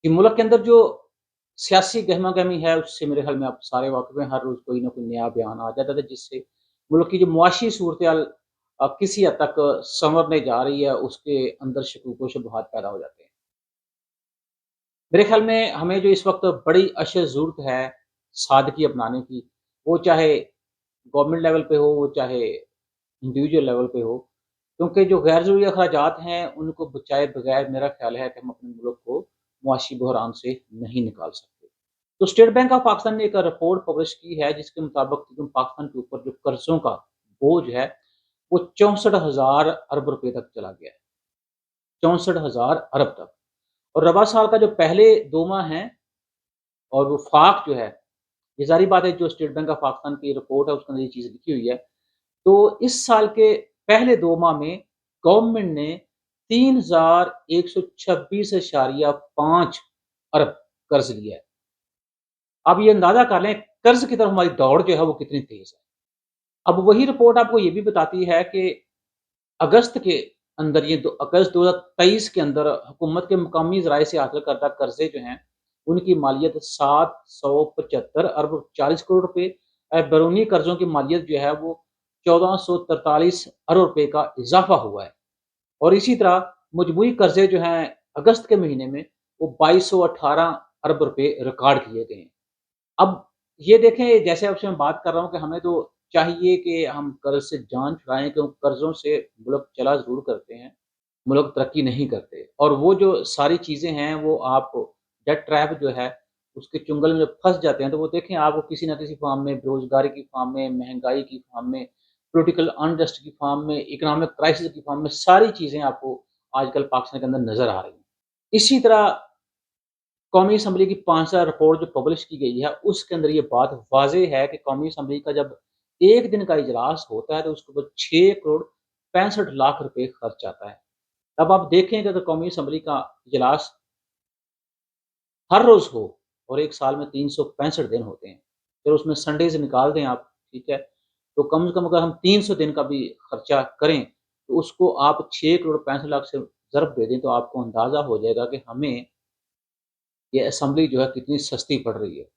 कि मुल्क के अंदर जो सियासी गहमा-गहमी है, उससे मेरे ख़्याल में आप सारे वाक़िफ़ हैं। हर रोज़ कोई न कोई नया बयान आ जाता था, जिससे मुल्क की जो मुआशी सूरत-ए-हाल किसी हद तक सँवरने जा रही है, उसके अंदर शकूक व शुबहात पैदा हो जाते हैं। मेरे ख़्याल में हमें जो इस वक़्त बड़ी अशद ज़रूरत है सादगी अपनाने की, वो चाहे गवर्नमेंट लेवल पे हो, वो चाहे इंडिविजुअल लेवल पे हो, क्योंकि जो गैर ज़रूरी अखराजात हैं, उनको बचाए बगैर मेरा ख़्याल है कि हम अपने मुल्क को मुआशी बहरान से नहीं निकाल सकते। तो स्टेट बैंक ऑफ पाकिस्तान ने एक रिपोर्ट पब्लिश की है, जिसके मुताबिक तकरीबन पाकिस्तान के ऊपर जो कर्ज़ों का बोझ है, वो 64,000 अरब रुपए तक चला गया है। 64,000 अरब तक। और रबा साल का जो पहले 2 माह हैं और वफ़ाक जो है, ये ज़ाहिर बात है जो स्टेट बैंक ऑफ पाकिस्तान की रिपोर्ट है उसके अंदर ये चीज़ लिखी हुई है। तो इस साल के पहले 2 माह में गवर्नमेंट ने 3126.5 अरब कर्ज़ लिया है। आप ये अंदाज़ा कर लें कर्ज़ की तरफ हमारी दौड़ जो है वो कितनी तेज़ है। अब वही रिपोर्ट आपको ये भी बताती है कि अगस्त के अंदर ये दो अगस्त 2023 के अंदर हुकूमत के मकामी ज़राए से हासिल करदा कर्ज़े जो हैं, उनकी मालियत 775 अरब 40 करोड़ रुपए बैरूनी कर्ज़ों की मालियत जो है वो 1443 अरब रुपए का इज़ाफ़ा हुआ है। और इसी तरह मजमूई कर्ज़े जो हैं अगस्त के महीने में वो 2218 अरब रुपए रिकॉर्ड किए गए हैं। अब ये देखें जैसे आपसे मैं बात कर रहा हूँ कि हमें तो चाहिए कि हम कर्ज़ से जान छुड़ाएँ क्योंकि कर्ज़ों से मुल्क चला ज़रूर करते हैं, मुल्क तरक्की नहीं करते। और वो जो सारी चीज़ें हैं वो आप डेट ट्रैप जो है उसके चुंगल में जब फँस जाते हैं तो वो देखें आपको किसी न किसी फ़ॉर्म में बेरोज़गारी की फ़ॉर्म में, महँगाई की फ़ॉर्म में, पॉलिटिकल अनरेस्ट की फ़ॉर्म में, इकोनॉमिक क्राइसिस की फ़ॉर्म में सारी चीज़ें आपको आजकल पाकिस्तान के अंदर नज़र आ रही हैं। इसी तरह कौमी असम्बली की 5 साल रिपोर्ट जो पब्लिश की गई है, उसके अंदर ये बात वाज़ेह है कि कौमी असम्बली का जब 1 दिन का इजलास होता है, तो उसके ऊपर 6 करोड़ 65 लाख रुपए खर्च आता है। अब आप देखें कि अगर कौमी असम्बली का इजलास हर रोज़ हो और 1 साल में 365 दिन होते हैं, फिर उसमें संडेज़ निकाल दें आप, ठीक है? तो कम से कम अगर हम 300 दिन का भी खर्चा करें, तो उसको आप 6 करोड़ 65 लाख से ज़रब दे दें, तो आपको अंदाज़ा हो जाएगा कि हमें ये असेंबली जो है कितनी सस्ती पड़ रही है।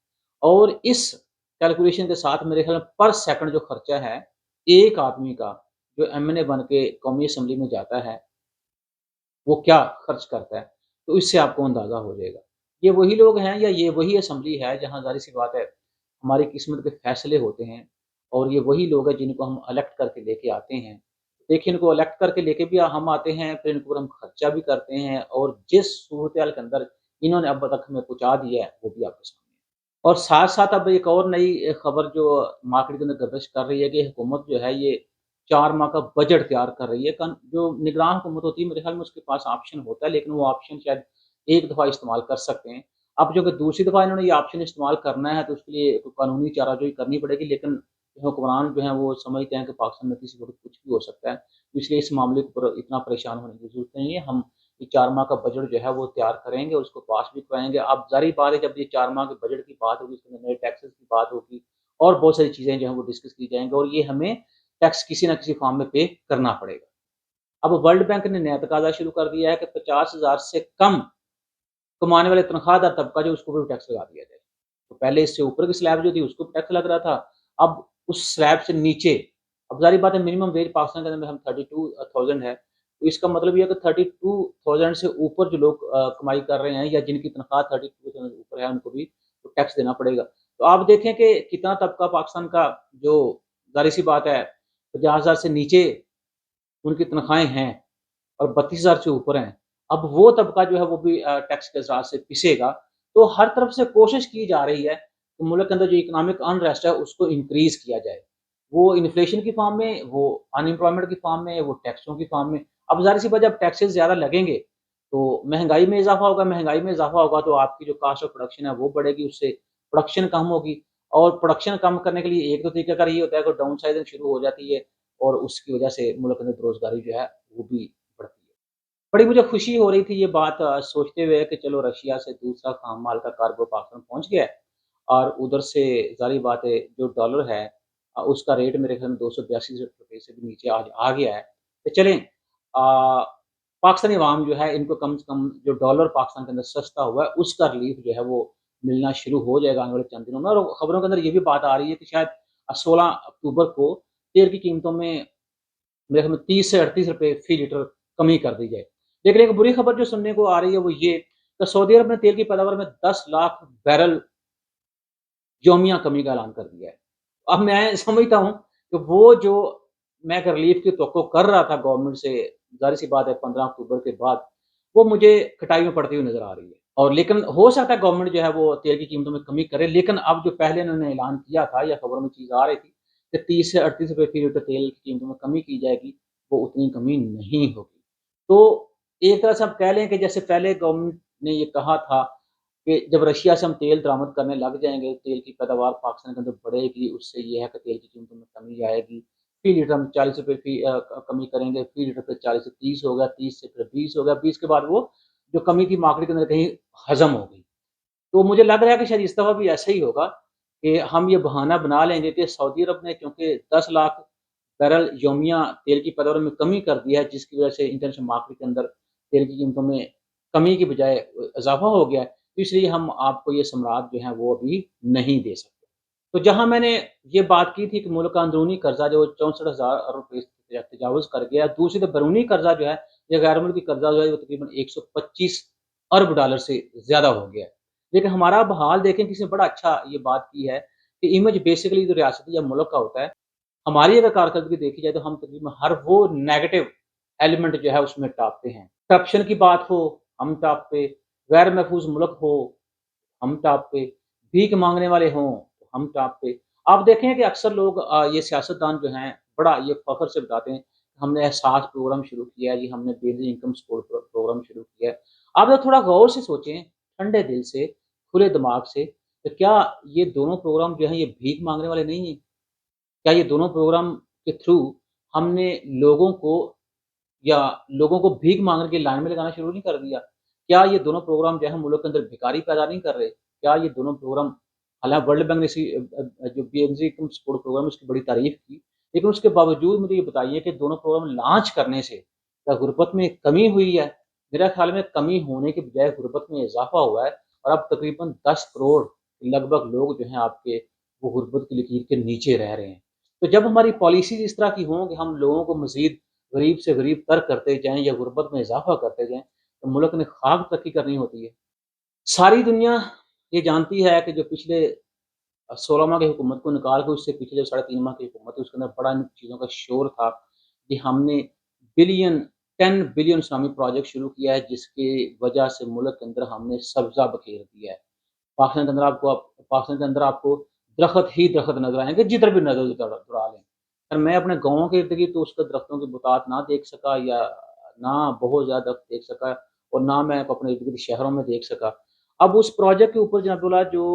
और इस कैलकुलेशन के साथ मेरे ख़्याल में पर सेकंड जो खर्चा है, एक आदमी का जो एमएनए बन के कौमी असेंबली में जाता है, वो क्या खर्च करता है, तो इससे आपको अंदाज़ा हो जाएगा। ये वही लोग हैं या ये वही असेंबली है जहाँ ज़ाहिर-सी बात है, हमारी किस्मत के फैसले होते हैं और ये वही लोग हैं जिनको हम इलेक्ट करके लेके आते हैं। देखिए इनको इलेक्ट करके लेके भी हम आते हैं, फिर इनके ऊपर हम खर्चा भी करते हैं और जिस सूरत-ए-हाल के अंदर इन्होंने अब तक हमें पहुँचा दिया है, वो भी आपके सामने है। और साथ-साथ अब एक और नई खबर जो मार्केट के अंदर गर्दिश कर रही है कि हुकूमत जो है ये 4 माह का बजट तैयार कर रही है। कन जो निगरान हुकूमत होती है मेरे ख़्याल में उसके पास ऑप्शन होता है, लेकिन वो ऑप्शन शायद एक दफ़ा इस्तेमाल कर सकते हैं। अब जो कि दूसरी दफ़ा इन्होंने ये ऑप्शन इस्तेमाल करना है तो उसके लिए एक कानूनी चाराजोई करनी पड़ेगी, लेकिन हुक्मरान जो हैं वो समझते हैं कि पाकिस्तान में किसी वक़्त कुछ भी हो सकता है। तो इसलिए इस मामले के ऊपर इतना परेशान होने की ज़रूरत नहीं है। हम ये 4 माह का बजट जो है वो तैयार करेंगे और उसको पास भी कराएँगे। अब ज़ाहिर बात है जब ये 4 माह के बजट की बात होगी, उसके अंदर नए टैक्सेस की बात होगी और बहुत सारी चीज़ें जो हैं वो डिस्कस की जाएँगी और ये हमें टैक्स किसी न किसी फ़ॉर्म में पे करना पड़ेगा। अब वर्ल्ड बैंक ने नया तकाज़ा शुरू कर दिया है कि 50,000 से कम कमाने वाले तनख्वाहदार तबका जो उसको भी टैक्स लगा दिया जाए। तो पहले इससे ऊपर की स्लैब जो थी उसको भी टैक्स लग रहा था, अब उस स्लैब से नीचे अब ज़ाहिर बात है मिनिमम वेज पाकिस्तान के अंदर हम 32,000 है, तो इसका मतलब ये है कि 32,000 से ऊपर जो लोग कमाई कर रहे हैं या जिनकी तनख्वाह 32,000 से ऊपर है उनको भी तो टैक्स देना पड़ेगा। तो आप देखें कि कितना तबका पाकिस्तान का जो ज़ाहिर-सी बात है 50,000 से नीचे उनकी तनख्वाहें हैं और 32,000 से ऊपर हैं। अब वो तबका जो है वो भी टैक्स के हिसाब से पिसेगा। तो हर तरफ से कोशिश की जा रही है कि मुल्क के अंदर जो इकोनॉमिक अनरेस्ट है उसको इंक्रीज़ किया जाए। वो इन्फ्लेशन की फ़ॉर्म में, वो अनएम्प्लॉयमेंट की फ़ॉर्म में, वो टैक्सों की फ़ॉर्म में। अब ज़ाहिर-सी बात है जब टैक्सेस ज़्यादा लगेंगे, तो महँगाई में इज़ाफ़ा होगा, महँगाई में इज़ाफ़ा होगा तो आपकी जो कॉस्ट ऑफ प्रोडक्शन है वो बढ़ेगी, उससे प्रोडक्शन कम होगी और प्रोडक्शन कम करने के लिए एक तो तरीकाकार ये होता है कि डाउन साइज़िंग शुरू हो जाती है और उसकी वजह से मुल्क के अंदर बेरोज़गारी जो है वो भी बढ़ती है। बड़ी मुझे खुशी हो रही थी ये बात सोचते हुए कि चलो रशिया से दूसरा खाम माल का कार्गो पाकिस्तान पहुँच गया है और उधर से ज़ाहिर बात है जो डॉलर है उसका रेट मेरे ख़्याल में 282 रुपए से भी नीचे आज आ गया है। तो चलें पाकिस्तानी अवाम जो है इनको कम से कम जो डॉलर पाकिस्तान के अंदर सस्ता हुआ है उसका रिलीफ जो है वो मिलना शुरू हो जाएगा आने वाले चंद दिनों में। और खबरों के अंदर ये भी बात आ रही है कि शायद 16 अक्टूबर को तेल की कीमतों में मेरे ख्याल में 30 से 38 रुपए फ़ी लीटर कमी कर दी जाए। लेकिन एक बुरी खबर जो सुनने को आ रही है वो ये कि सऊदी अरब ने तेल की पैदावार में 10 लाख बैरल यौमिया कमी का ऐलान कर दिया है। अब मैं समझता हूँ कि वो जो मैं एक रिलीफ़ की तवक्को कर रहा था गवर्नमेंट से, ज़ाहिर-सी बात है 15 अक्टूबर के बाद, वो मुझे खटाई में पड़ती हुई नज़र आ रही है। और लेकिन हो सकता है गवर्नमेंट जो है वो तेल की कीमतों में कमी करे, लेकिन अब जो पहले इन्होंने ऐलान किया था या खबरों में चीज़ आ रही थी कि 30 से 38 रुपए फ़ी लीटर तेल की कीमतों में कमी की जाएगी, वो उतनी कमी नहीं होगी। तो एक तरह से आप कह लें कि जैसे पहले गवर्नमेंट ने ये कहा था कि जब रशिया से हम तेल दरामद करने लग जाएँगे, तेल की पैदावार पाकिस्तान के अंदर बढ़ेगी, उससे ये है कि तेल की कीमतों में कमी आएगी। फ़ी लीटर हम 40 रुपए कमी करेंगे, फ़ी लीटर पे 40 से 30 हो गया, 30 से फिर 20 हो गया, 20 के बाद वो जो कमी थी मार्केट के अंदर कहीं हज़म हो गई। तो मुझे लग रहा है कि शायद इस दफ़ा भी ऐसा ही होगा कि हम ये बहाना बना लेंगे कि सऊदी अरब ने चूँकि 10 लाख बैरल यौमिया तेल की पैदावार में कमी कर दी है, जिसकी वजह से इंटरनेशनल मार्केट के अंदर तेल की कीमतों में कमी की बजाय इज़ाफ़ा हो गया है, तो इसलिए हम आपको ये सम्राट जो है वो अभी नहीं दे सकते। तो जहाँ मैंने ये बात की थी कि मुल्क का अंदरूनी कर्ज़ा जो 64,000 अरब रुपए तजावुज़ कर गया है, दूसरी तरफ बैरूनी कर्ज़ा जो है, या गैर मुल्की कर्ज़ा जो है वो तकरीबन 125 अरब डॉलर से ज़्यादा हो गया है। लेकिन हमारा अब हाल देखें, किसी ने बड़ा अच्छा ये बात की है कि इमेज बेसिकली जो रियासती या मुल्क का होता है, हमारी अगर कारकर्दगी देखी जाए तो हम तकरीबन हर वो नेगेटिव एलिमेंट जो है उसमें टॉप पे हैं। करप्शन की बात हो, हम टॉप पे, गैर महफूज़ मुल्क हो, हम टॉप पे, भीख माँगने वाले हों, तो हम टॉप पे। आप देखें कि अक्सर लोग ये सियासतदान जो हैं, बड़ा ये फ़ख्र से बताते हैं, हमने एहसास प्रोग्राम शुरू किया है जी, हमने बेसिक इनकम सपोर्ट प्रोग्राम शुरू किया है। आप ज़रा थोड़ा गौर से सोचें, ठंडे दिल से, खुले दिमाग से, तो क्या ये दोनों प्रोग्राम जो हैं, ये भीख माँगने वाले नहीं हैं? क्या ये दोनों प्रोग्राम के थ्रू हमने लोगों को या लोगों को भीख माँगने की लाइन में लगाना शुरू नहीं कर दिया? क्या ये दोनों प्रोग्राम जो है मुल्क के अंदर भिखारी पैदा नहीं कर रहे? क्या ये दोनों प्रोग्राम, हालाँकि वर्ल्ड बैंक ने जो पीएमजी इनकम सपोर्ट प्रोग्राम है उसकी बड़ी तारीफ़ की, लेकिन उसके बावजूद मुझे ये बताइए कि दोनों प्रोग्राम लॉन्च करने से क्या गुर्बत में कमी हुई है? मेरा ख़्याल में कमी होने के बजाय गुर्बत में इज़ाफ़ा हुआ है, और अब तकरीबन 10 करोड़ लगभग लोग जो हैं आपके, वो गुर्बत की लकीर के नीचे रह रहे हैं। तो जब हमारी पॉलिसीज़ इस तरह की हों कि हम लोगों को मज़ीद गरीब से गरीब तर करते जाएँ या गुर्बत में इज़ाफ़ा करते जाएँ, तो मुल्क ने ख़ाक तरक्की करनी होती है। सारी दुनिया ये जानती है कि जो पिछले 16 माह की हुकूमत को निकाल के उससे पिछले साढ़े 3 माह की हुकूमत है, उसके अंदर बड़ा इन चीज़ों का शोर था कि हमने बिलियन 10 बिलियन इस्लामी प्रोजेक्ट शुरू किया है, जिसकी वजह से मुल्क के अंदर हमने सब्ज़ा बखेर दिया है। पाकिस्तान के अंदर आपको दरख़्त ही दरख़्त नज़र आएँगे, जिधर भी नज़र दौड़ा लें। पर मैं अपने गाँव के इर्द-गिर्द तो उसके दरख़्तों की बहुतायत ना देख सका, या ना बहुत ज़्यादा दरख़्त देख सका, और ना मैं अपने इर्द-गिर्द शहरों में देख सका। अब उस प्रोजेक्ट के ऊपर जनाब जो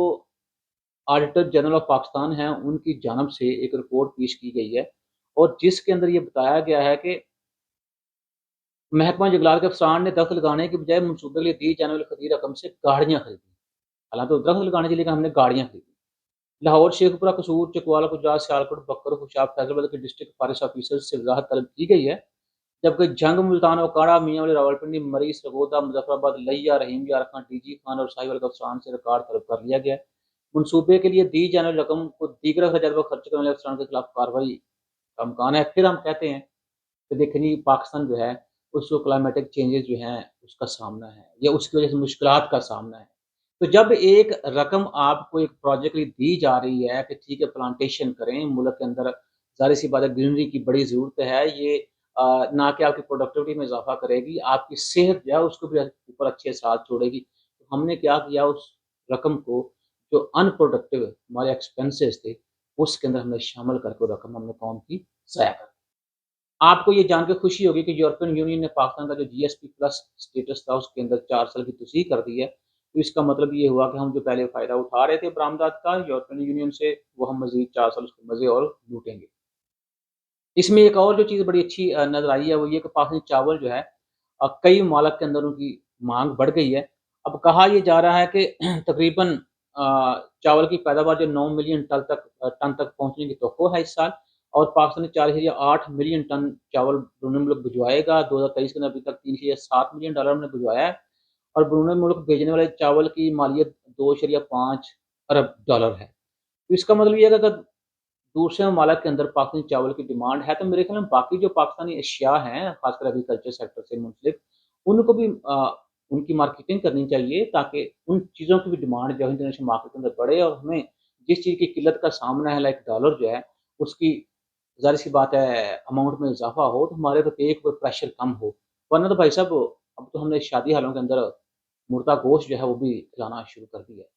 ऑडिटर जनरल ऑफ पाकिस्तान हैं, उनकी जानिब से एक रिपोर्ट पेश की गई है, और जिसके अंदर ये बताया गया है कि महकमा जंगलात के अफ़सरान ने दरख़्त लगाने के बजाय मनसूबे के लिए दी जाने वाली खरीदी रकम से गाड़ियाँ खरीदी। हालाँकि तो दरख़्त लगाने के लिए हमने गाड़ियाँ खरीदी। लाहौर, शेखपुरा, कसूर, चकवाला, गुजरात, सियालकोट, बक्कर, खुशाब, फैसलाबाद के डिस्ट्रिक्ट फॉरेस्ट ऑफिसर से वज़ाहत तलब की गई है। जबकि जंग, मुल्तान, ओकाड़ा, मियांवाली, रावलपिंडी, मरी, सरगोदा, मुज़फ़्फ़राबाद, लिया, रहीम यार खान, डीजी खान और साहिवाल के अफ़सरान से रिकॉर्ड तलब कर लिया गया है। मनसूबे के लिए दी जाने वाली रकम को दीगर अखराजात पर खर्च करने वाले अफ़सरान के खिलाफ कार्रवाई का इम्कान है। फिर हम कहते हैं कि देखिए जी, पाकिस्तान जो है उसको क्लाइमेटिक चेंजेज़ जो हैं उसका सामना है, या उसकी वजह से मुश्किलात का सामना है। तो जब एक रकम आपको एक प्रोजेक्ट के लिए दी जा रही है कि ठीक है प्लांटेशन करें, मुल्क के अंदर ज़ाहिर-सी बात है ग्रीनरी की बड़ी ज़रूरत है, ये ना कि आपकी प्रोडक्टिविटी में इज़ाफ़ा करेगी, आपकी सेहत जो है उसको भी ऊपर अच्छे असरात छोड़ेगी। तो हमने क्या किया, उस रकम को जो अनप्रोडक्टिव हमारे एक्सपेंसेस थे, उसके अंदर हमने शामिल करके वो रकम हमने कौम की ज़ाया कर दी। आपको ये जान के खुशी होगी कि यूरोपियन यूनियन ने पाकिस्तान का जो जीएसपी प्लस स्टेटस था उसके अंदर 4 साल की तौसीह कर दी है। तो इसका मतलब ये हुआ कि हम जो पहले फ़ायदा उठा रहे थे बरामदात का यूरोपियन यूनियन से, वो हम मज़ीद 4 साल उसके मज़े और लूटेंगे। इसमें एक और जो चीज़ बड़ी अच्छी नज़र आई है वो ये कि पाकिस्तानी चावल जो है कई ममालिक के अंदर उनकी माँग बढ़ गई है। अब कहा ये जा रहा है कि तकरीबन चावल की पैदावार जो 9 मिलियन टन तक पहुँचने की तवक्को है इस साल, اور پاکستان نے 4.8 ملین ٹن چاول بیرون ملک بھجوائے گا 2023 کے اندر ابھی تک 3.7 ملین ڈالر نے بھجوایا ہے اور بیرون ملک بھیجنے والے چاول کی مالیت 2.5 ارب ڈالر ہے. تو اس کا مطلب یہ ہے کہ اگر دوسرے ممالک کے اندر پاکستانی چاول کی ڈیمانڈ ہے تو میرے خیال میں باقی جو پاکستانی اشیاء ہیں خاص کر ایگریکلچر سیکٹر سے منسلک ان کو بھی ان کی مارکیٹنگ کرنی چاہیے تاکہ ان چیزوں کی بھی ڈیمانڈ جو ہے انٹرنیشنل مارکیٹ کے اندر بڑھے اور ہمیں جس چیز کی قلت کا سامنا ہے لائک ڈالر جو ہے اس کی ظاہر سی بات ہے اماؤنٹ میں اضافہ ہو تو ہمارے تو ایک پر پریشر کم ہو. ورنہ تو بھائی صاحب اب تو ہم نے شادی حالوں کے اندر مردہ گوشت جو ہے وہ بھی کھلانا شروع کر دیا ہے.